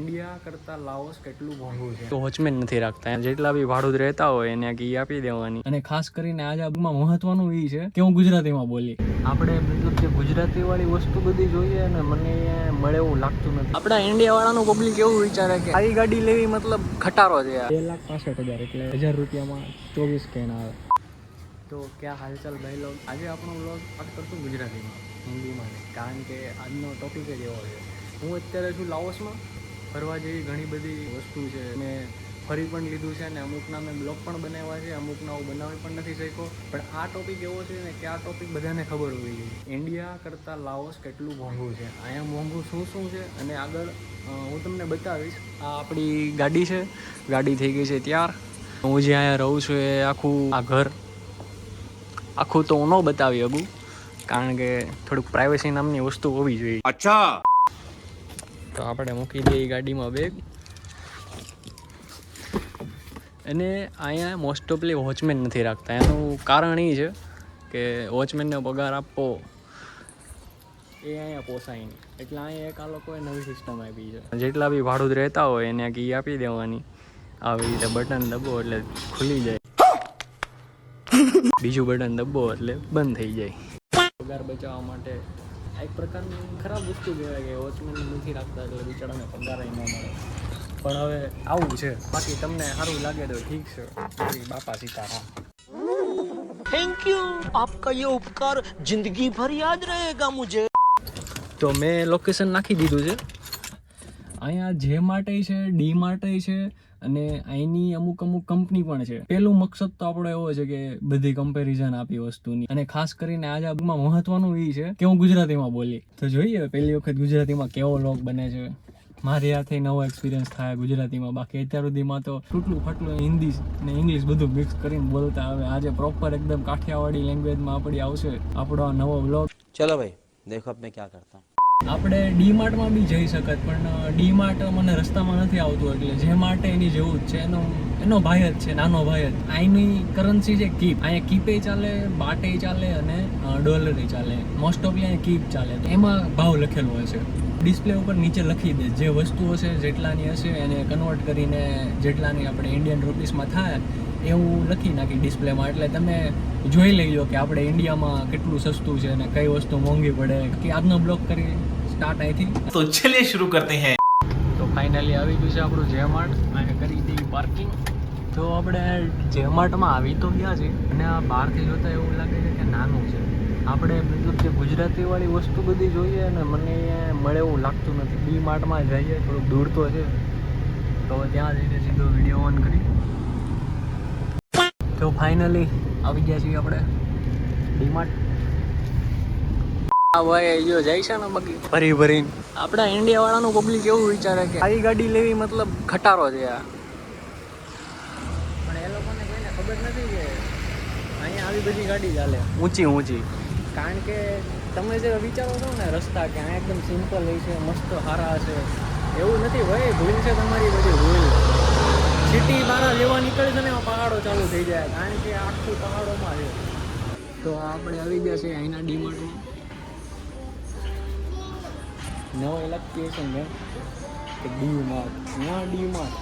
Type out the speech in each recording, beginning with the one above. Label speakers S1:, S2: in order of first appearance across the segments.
S1: India કરતાં Laos કેટલું મોંઘું છે તો વોચમેન નથી રાખતા. જેટલા બી ભાડુત રહેતા હોય એને કી આપી દેવાની. અને ખાસ કરીને આજ આપમાં મહત્વનું એ છે કે હું ગુજરાતીમાં બોલી. આપણે મતલબ જે ગુજરાતી વાળી વસ્તુ બધી જોઈએ ને મને મળે એવું લાગતું નથી. આપણા ઇન્ડિયા વાળાનું પબ્લિક એવું વિચારે કે આવી ગાડી લેવી મતલબ ખટારો છે. 2,65,000 એટલે 1,000 રૂપિયામાં 24 કેન આવે. તો ક્યાં હાલચાલ ભાઈ લોગ. આજે આપણો વ્લોગ સ્ટાર્ટ કરશું ગુજરાતીમાં, હિન્દીમાં નહીં, કારણ કે આજનો ટોપિક જ એવો છે. હું અત્યારે છું લાઓસમાં. ફરવા જેવી ઘણી બધી વસ્તુ છે. મેં ફરી પણ લીધું છે અને અમુકના મેં બ્લોગ પણ બનાવ્યા છે, અમુકના હું બનાવી પણ નથી શક્યો. પણ આ ટોપિક એવો છે ને કે આ ટોપિક બધાને ખબર હોવી જોઈએ. ઇન્ડિયા કરતાં લાઓસ કેટલું મોંઘું છે, અહીંયા મોંઘું શું શું છે અને આગળ હું તમને બતાવીશ. આ આપણી ગાડી છે, ગાડી થઈ ગઈ છે ત્યાર. હું જે અહીંયા રહું છું એ આ ઘર આખું તો હું ન બતાવી શકું, કારણ કે થોડુંક પ્રાઇવસી નામની વસ્તુ હોવી જોઈએ. અચ્છા, તો આપણે મૂકી દઈએ ગાડીમાં બેગ. અને અહીંયા મોસ્ટ ઓફલી વોચમેન નથી રાખતા. એનું કારણ એ છે કે વોચમેનને પગાર આપવો એ અહીંયા પોસાય નહીં. એટલે અહીંયા એક આ લોકોએ નવી સિસ્ટમ આપી છે. જેટલા બી ભાડુત રહેતા હોય એને કી આપી દેવાની. આવી રીતે બટન દબો એટલે ખુલી જાય, બીજું બટન દબો એટલે બંધ થઈ જાય. પગાર બચાવવા માટે એક પ્રકારની ખરાબ વસ્તુ કહેવાય કે વોચમેન નથી રાખતા એટલે બિચારાને પગાર ન મળે. પણ હવે આવું છે. બાકી તમને સારું લાગે તો ઠીક છે. બાપા સીતારામ.
S2: थैंक यू, आपका ये उपकार जिंदगी भर याद रहेगा मुझे.
S1: તો મેં લોકેશન નાખી દીધું છે. અહીંયા જે માટે છે, ડી માટે છે અને અહીંની અમુક કંપની પણ છે. પેલું મકસદ તો આપણો એવો છે કે બધી કમ્પેરિઝન આપી વસ્તુની. અને ખાસ કરીને આજે આપમાં મહત્વનું એ છે કે હું ગુજરાતીમાં બોલી. તો જોઈએ પહેલી વખત ગુજરાતીમાં કેવો વ્લોગ બને છે. મારી હાથે નવો એક્સપિરિયન્સ થાય ગુજરાતીમાં. બાકી અત્યાર સુધીમાં તો તૂટલું ફાટલું હિન્દી ને ઇંગ્લિશ બધું મિક્સ કરીને બોલતા. હવે આજે પ્રોપર એકદમ કાઠિયાવાડી લેંગ્વેજમાં આપણી આવશે આપણો આ નવો વ્લોગ.
S2: चलो भाई देखो अब मैं क्या करता हूँ.
S1: આપણે ડી માર્ટમાં બી જઈ શકત, પણ ડી માર્ટ મને રસ્તામાં નથી આવતું. એટલે જે માટે એની જેવું જ છે, એનો ભાઈ જ છે, નાનો ભાઈ જ. અહીંની કરન્સી છે કીપ. અહીંયા કીપે ચાલે, બાટે ચાલે અને ડોલરે ચાલે. મોસ્ટ ઓફલી અહીંયા કીપ ચાલે. એમાં ભાવ લખેલો હોય છે. ડિસ્પ્લે ઉપર નીચે લખી દે જે વસ્તુ હશે, જેટલાની હશે એને કન્વર્ટ કરીને જેટલાની આપણે ઇન્ડિયન રૂપીસમાં થાય એવું લખી નાખી ડિસ્પ્લેમાં. એટલે તમે જોઈ લઈ લો કે આપણે ઇન્ડિયામાં કેટલું સસ્તું છે અને કઈ વસ્તુ મોંઘી પડે. કે આજનો બ્લોગ કરી સ્ટાર્ટ અહીંથી.
S2: तो चलिए शुरू करते हैं.
S1: તો ફાઇનલી આવી ગયું છે આપણું જે માર્ટ. અહીંયા કરી દીધી પાર્કિંગ. તો આપણે જે માર્ટમાં આવી તો ગયા છે અને આ બહારથી જોતાં એવું લાગે છે કે નાનું છે. આપણે મતલબ જે ગુજરાતીવાળી વસ્તુ બધી જોઈએ ને મને મળે એવું લાગતું નથી. ડી માર્ટમાં જઈએ, થોડુંક દૂર તો છે. તો ત્યાં જઈને સીધો વિડીયો ઓન કરી. તો ફાઇનલી આવી ગયા છીએ આપણે ડી માર્ટ. આ ભાઈ જો જાય છે ને બાકી ભરી ભરીને. આપણા ઇન્ડિયા વાળાનું પબ્લિક એવું વિચારે કે આવી ગાડી લેવી મતલબ ખટારો છે આ. પણ એ લોકોને કોઈને ખબર નથી કે અહીંયા આવી બધી ગાડી ચાલે ઊંચી ઊંચી. કારણ કે તમે જે વિચારો છો ને રસ્તા કે આ એકદમ સિમ્પલ હોય છે, મસ્ત સારા છે, એવું નથી ભાઈ. ભૂલ છે તમારી બધી ભૂલ. સિટી બહાર લેવા નીકળે છે ને એમાં પહાડો ચાલુ થઈ જાય, કારણ કે આખું પહાડોમાં છે. તો આપણે આવી ગયા છે અહીંના ડી માર્ટમાં. નવો ઇલેક્ટ્રિશિયન છે કે ડી માર્ટ. ત્યાં ડી માર્ટ.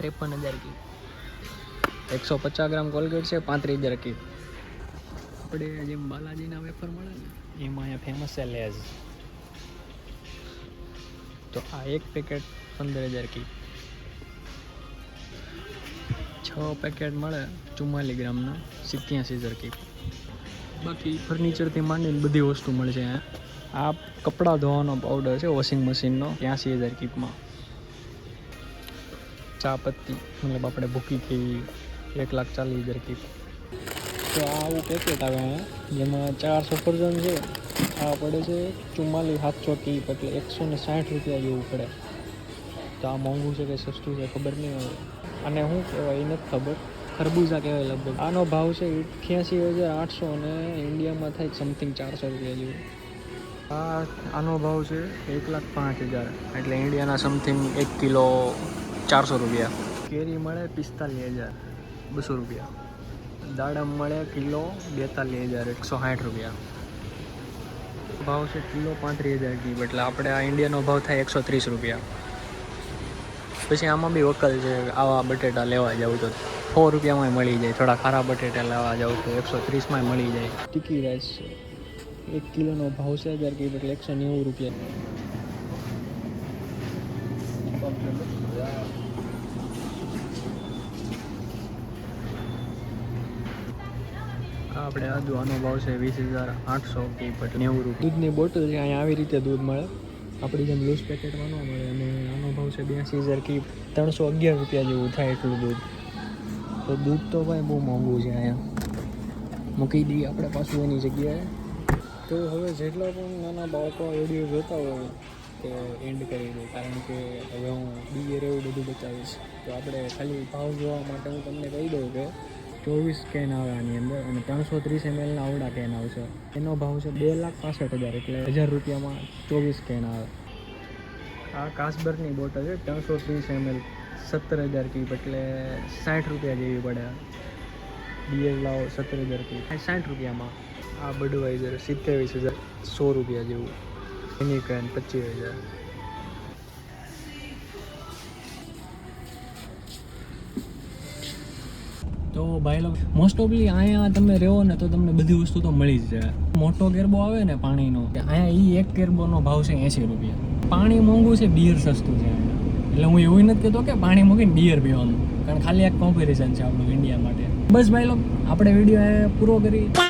S1: ₹53,000 કી. 150 ગ્રામ કોલગેટ છે, 35,000 કી. આપણે જેમ બાલાજીના વેફર મળે ને એમાં અહીંયા ફેમસ છે લેઝ. તો આ એક પેકેટ 15,000 કી. 6 પેકેટ મળે 44 ગ્રામના 87,000 કી. બાકી ફર્નિચરથી માંડીને બધી વસ્તુ મળે છે અહીંયા. આ કપડાં ધોવાનો પાવડર છે વોશિંગ મશીનનો 83,000 કીપમાં. ચા પત્તી મતલબ આપણે ભૂકી કેવી 1,40,000 કીપ. તો આ આવું પેકેટ આવે અહીંયા જેમાં 4 સફરજન છે. આ પડે છે 44,700 કીપ, એટલે 160 રૂપિયા જેવું પડે. તો આ મોંઘું છે કે સસ્તું છે ખબર નહીં આવે. અને શું કહેવાય એ નથી ખબર. ખરબૂજા કહેવાય લગભગ. આનો ભાવ છે 88,800 અને ઇન્ડિયામાં થાય સમથિંગ 400 રૂપિયા જેવું. આનો ભાવ છે 1,05,000, એટલે ઇન્ડિયાના સમથિંગ 1 કિલો 400 રૂપિયા. કેરી મળે 45,200 રૂપિયા. દાડમ મળે કિલો 42,160 રૂપિયા. ભાવ છે કિલો 35,000 કી, એટલે આપણે આ ઇન્ડિયાનો ભાવ થાય 130 રૂપિયા. પછી આમાં બી વકલ છે, આવા બટેટા લેવા જાવ તો 100 રૂપિયામાં મળી જાય. થોડા ખારા બટેટા લેવા જાવ તો 130માં મળી જાય. ટીકી રાઈસ 1 કિલોનો ભાવ છે 1000 કી, એટલે 190 રૂપિયા. આપણે આદુ, આનો ભાવ છે 20,800 કી, એટલે 90 રૂપિયા. દૂધની બોટલ છે અહીંયા આવી રીતે દૂધ મળે, આપણી જેમ લૂઝ પેકેટમાં ન મળે. અને આનો ભાવ છે 82,000 કી, 311 રૂપિયા જેવું થાય એટલું દૂધ. તો દૂધ તો ભાઈ બહુ મોંઘું છે અહીંયા. મૂકી દઈએ આપણે પાછું એની જગ્યાએ. તો હવે જેટલા પણ નાના બાળકો વિડીયો જોતા હોય તો એન્ડ કરી દઉં, કારણ કે હવે હું બિયર એવું બધું બતાવીશ. તો આપણે ખાલી ભાવ જોવા માટે હું તમને કહી દઉં કે 24 કેન આવે આની અંદર, અને 330 ml આવડા કેન આવશે. એનો ભાવ છે 2,65,000, એટલે 1000 રૂપિયામાં 24 કેન આવે. આ કાસબરની બોટલ છે 330 ml 17,000 કી, એટલે 60 રૂપિયા જેવી પડે. બિયર લાવો 17,000 કી 60 રૂપિયામાં. આ બડવાઇઝર 27,100 રૂપિયા જેવું. એની કેન 25,000. તો ભાઈ લોકો મોસ્ટ ઓફલી અહીંયા તમે રહો ને તો તમને બધી વસ્તુ તો મળી જ જાય. મોટો કેરબો આવે ને પાણીનો, અહીંયા એક કેરબોનો ભાવ છે 80 રૂપિયા. પાણી મોંઘું છે, બિયર સસ્તું છે અહીંયા. એટલે હું એવું નથી કહેતો કે પાણી મૂકીને બિયર પીવાનું, કારણ ખાલી એક કોમ્પેરિઝન છે આપણું ઇન્ડિયા માટે. બસ ભાઈ લોકો આપણે વિડીયો પૂરો કરી.